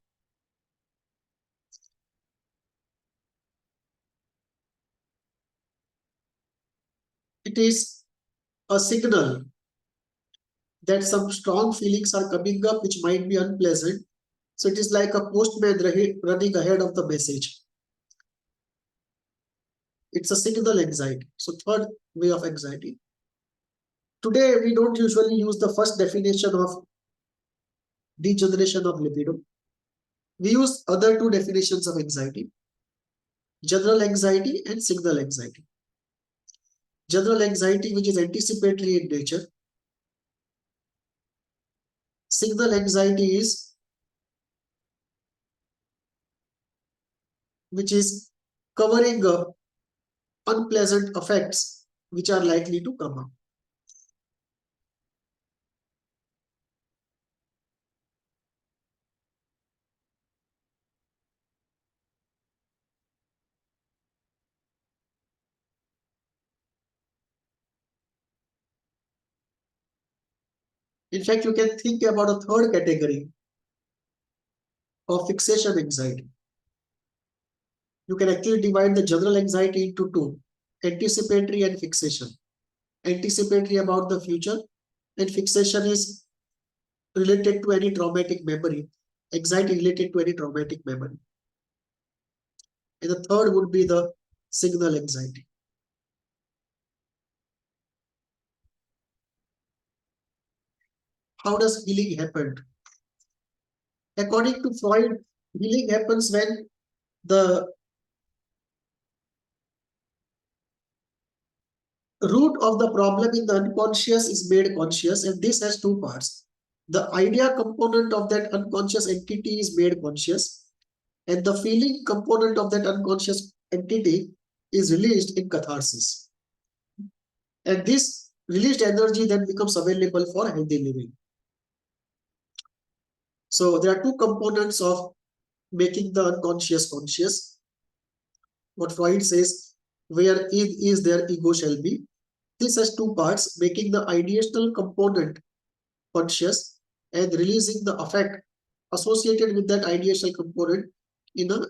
it is a signal that some strong feelings are coming up which might be unpleasant. So it is like a postman running ahead of the message. It's a signal anxiety. So third way of anxiety. Today, we don't usually use the first definition of degeneration of libido. We use other two definitions of anxiety: general anxiety and signal anxiety. General anxiety, which is anticipatory in nature. Signal anxiety is which is covering up unpleasant effects which are likely to come up. In fact, you can think about a third category of fixation anxiety. You can actually divide the general anxiety into two: anticipatory and fixation. Anticipatory about the future, and fixation is related to any traumatic memory. Anxiety related to any traumatic memory. And the third would be the signal anxiety. How does healing happen? According to Freud, healing happens when the root of the problem in the unconscious is made conscious, and this has two parts. The idea component of that unconscious entity is made conscious, and the feeling component of that unconscious entity is released in catharsis. And this released energy then becomes available for healthy living. So there are two components of making the unconscious conscious. What Freud says, where is there, ego shall be. This has two parts: making the ideational component conscious and releasing the affect associated with that ideational component in an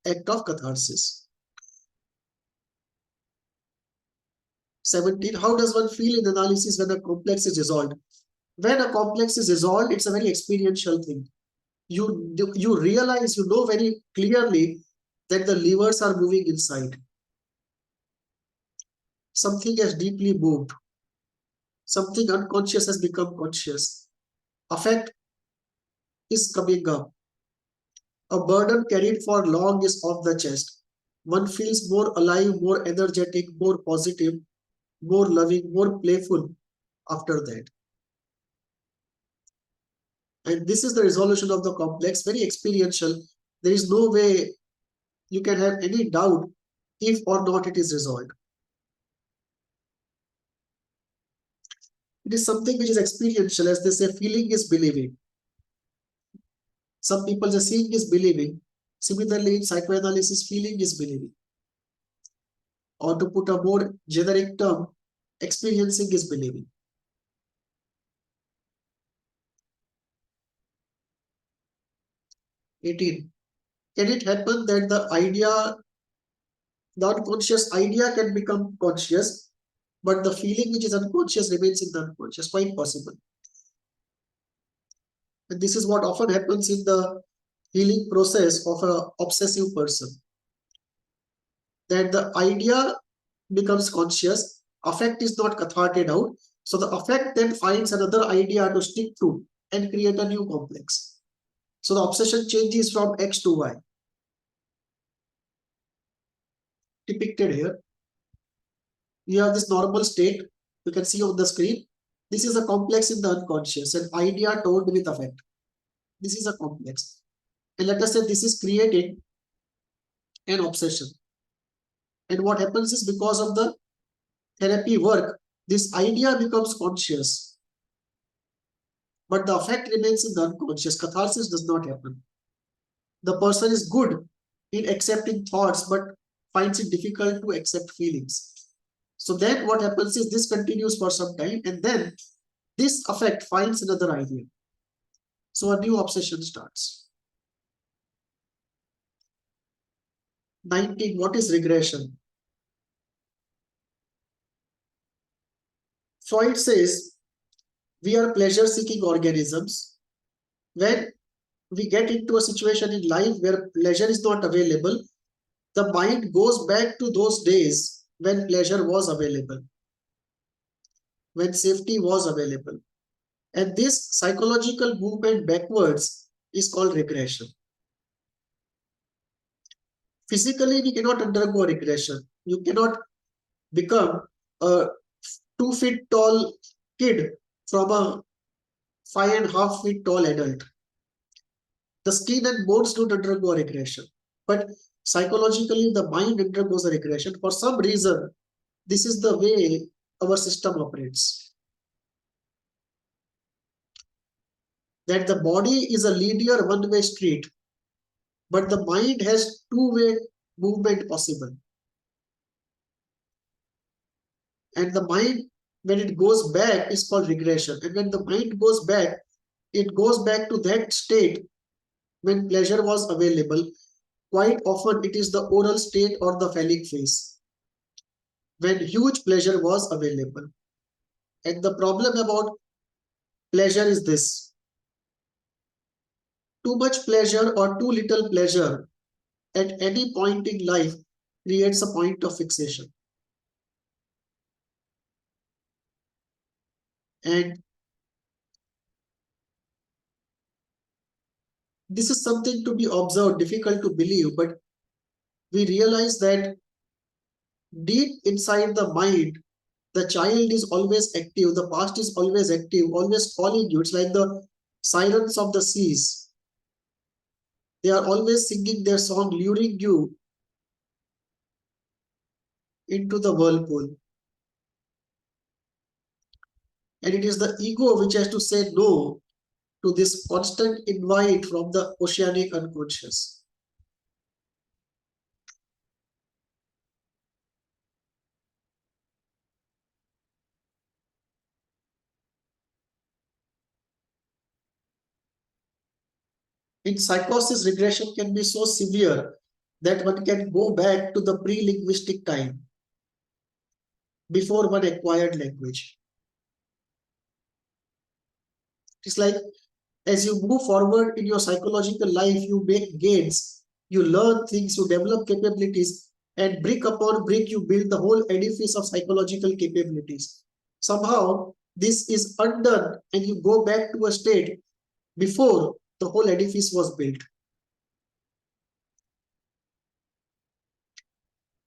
act of catharsis. 17. How does one feel in analysis when a complex is resolved? When a complex is resolved, it's a very experiential thing. You realize, you know very clearly that the levers are moving inside. Something has deeply moved. Something unconscious has become conscious. Affect is coming up. A burden carried for long is off the chest. One feels more alive, more energetic, more positive, more loving, more playful after that. And this is the resolution of the complex, very experiential. There is no way you can have any doubt if or not it is resolved. It is something which is experiential. As they say, feeling is believing. Some people say seeing is believing. Similarly, in psychoanalysis, feeling is believing. Or to put a more generic term, experiencing is believing. 18. Can it happen that the unconscious idea can become conscious, but the feeling which is unconscious remains in the unconscious? Quite possible. And this is what often happens in the healing process of an obsessive person. That the idea becomes conscious, affect is not catharted out, so the affect then finds another idea to stick to and create a new complex. So the obsession changes from X to Y. Depicted here. You have this normal state, you can see on the screen. This is a complex in the unconscious, an idea told with affect. This is a complex. And let us say this is creating an obsession. And what happens is, because of the therapy work, this idea becomes conscious. But the affect remains in the unconscious. Catharsis does not happen. The person is good in accepting thoughts, but finds it difficult to accept feelings. So then what happens is, this continues for some time, and then this affect finds another idea. So a new obsession starts. 19. What is regression? Freud says we are pleasure-seeking organisms. When we get into a situation in life where pleasure is not available, the mind goes back to those days when pleasure was available, when safety was available. And this psychological movement backwards is called regression. Physically, we cannot undergo regression. You cannot become a 2 feet tall kid from a 5.5 feet tall adult. The skin and bones don't undergo regression. But psychologically, the mind undergoes a regression. For some reason, this is the way our system operates. That the body is a linear one-way street, but the mind has two-way movement possible. And the mind, when it goes back, is called regression. And when the mind goes back, it goes back to that state when pleasure was available, quite often it is the oral state or the phallic phase, when huge pleasure was available. And the problem about pleasure is this: too much pleasure or too little pleasure at any point in life creates a point of fixation. And this is something to be observed, difficult to believe, but we realize that deep inside the mind, the child is always active, the past is always active, always calling you. It's like the sirens of the seas. They are always singing their song, luring you into the whirlpool. And it is the ego which has to say no to this constant invite from the oceanic unconscious. In psychosis, regression can be so severe that one can go back to the pre-linguistic time before one acquired language. It's like as you move forward in your psychological life, you make gains, you learn things, you develop capabilities, and brick upon brick, you build the whole edifice of psychological capabilities. Somehow, this is undone, and you go back to a state before the whole edifice was built.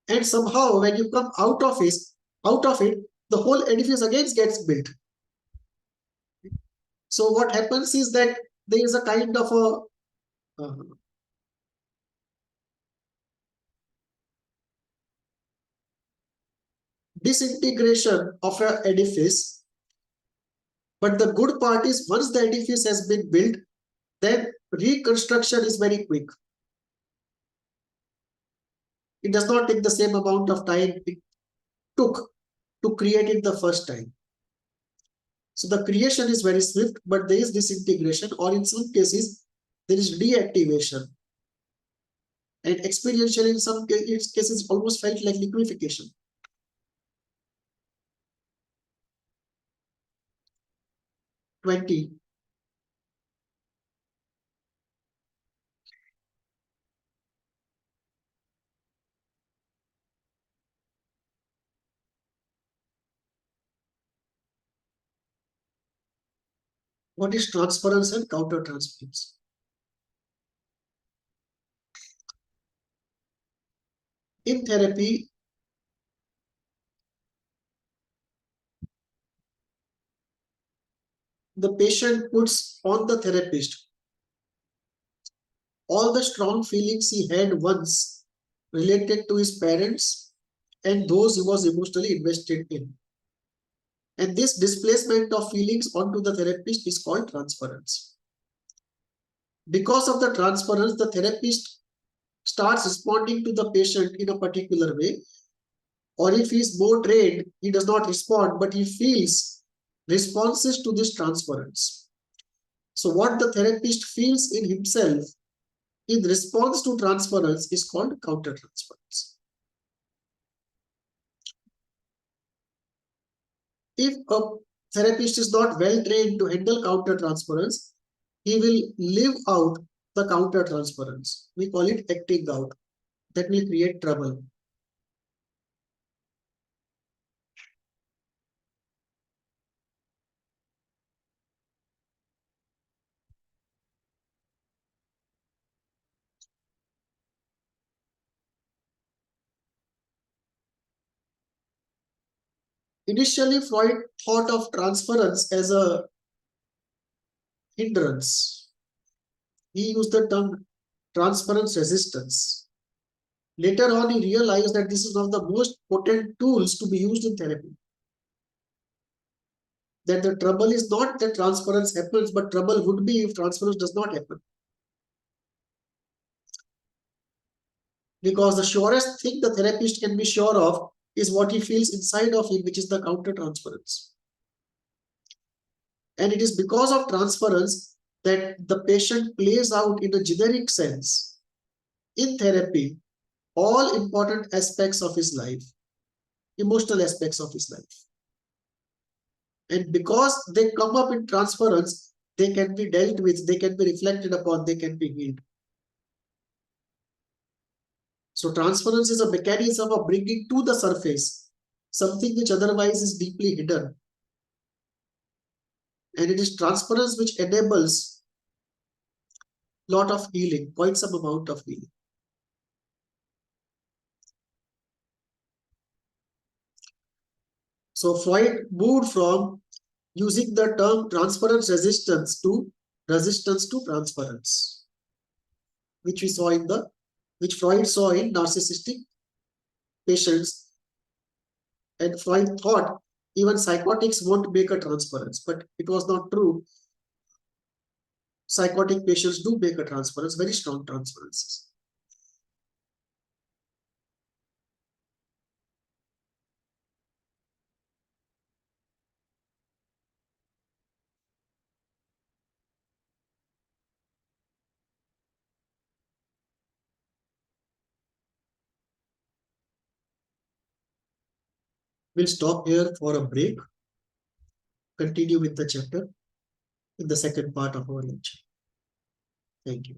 And somehow, when you come out of it, the whole edifice again gets built. So what happens is that there is a kind of a disintegration of an edifice. But the good part is once the edifice has been built, then reconstruction is very quick. It does not take the same amount of time it took to create it the first time. So the creation is very swift, but there is disintegration, or in some cases, there is deactivation. And experientially, in some cases, almost felt like liquefaction. What is transference and countertransference? In therapy, the patient puts on the therapist all the strong feelings he had once related to his parents and those he was emotionally invested in. And this displacement of feelings onto the therapist is called transference. Because of the transference, the therapist starts responding to the patient in a particular way. Or if he is more trained, he does not respond, but he feels responses to this transference. So what the therapist feels in himself in response to transference is called countertransference. If a therapist is not well trained to handle countertransference, he will live out the countertransference. We call it acting out. That will create trouble. Initially, Freud thought of transference as a hindrance. He used the term transference resistance. Later on, he realized that this is one of the most potent tools to be used in therapy. That the trouble is not that transference happens, but trouble would be if transference does not happen. Because the surest thing the therapist can be sure of is what he feels inside of him, which is the countertransference. And it is because of transference that the patient plays out in a generic sense in therapy all important aspects of his life, emotional aspects of his life. And because they come up in transference, they can be dealt with, they can be reflected upon, they can be healed. So transference is a mechanism of bringing to the surface something which otherwise is deeply hidden. And it is transference which enables lot of healing, quite some amount of healing. So Freud moved from using the term transference resistance to resistance to transference, which Freud saw in narcissistic patients. And Freud thought even psychotics won't make a transference, but it was not true. Psychotic patients do make a transference, very strong transferences. We'll stop here for a break, continue with the chapter in the second part of our lecture. Thank you.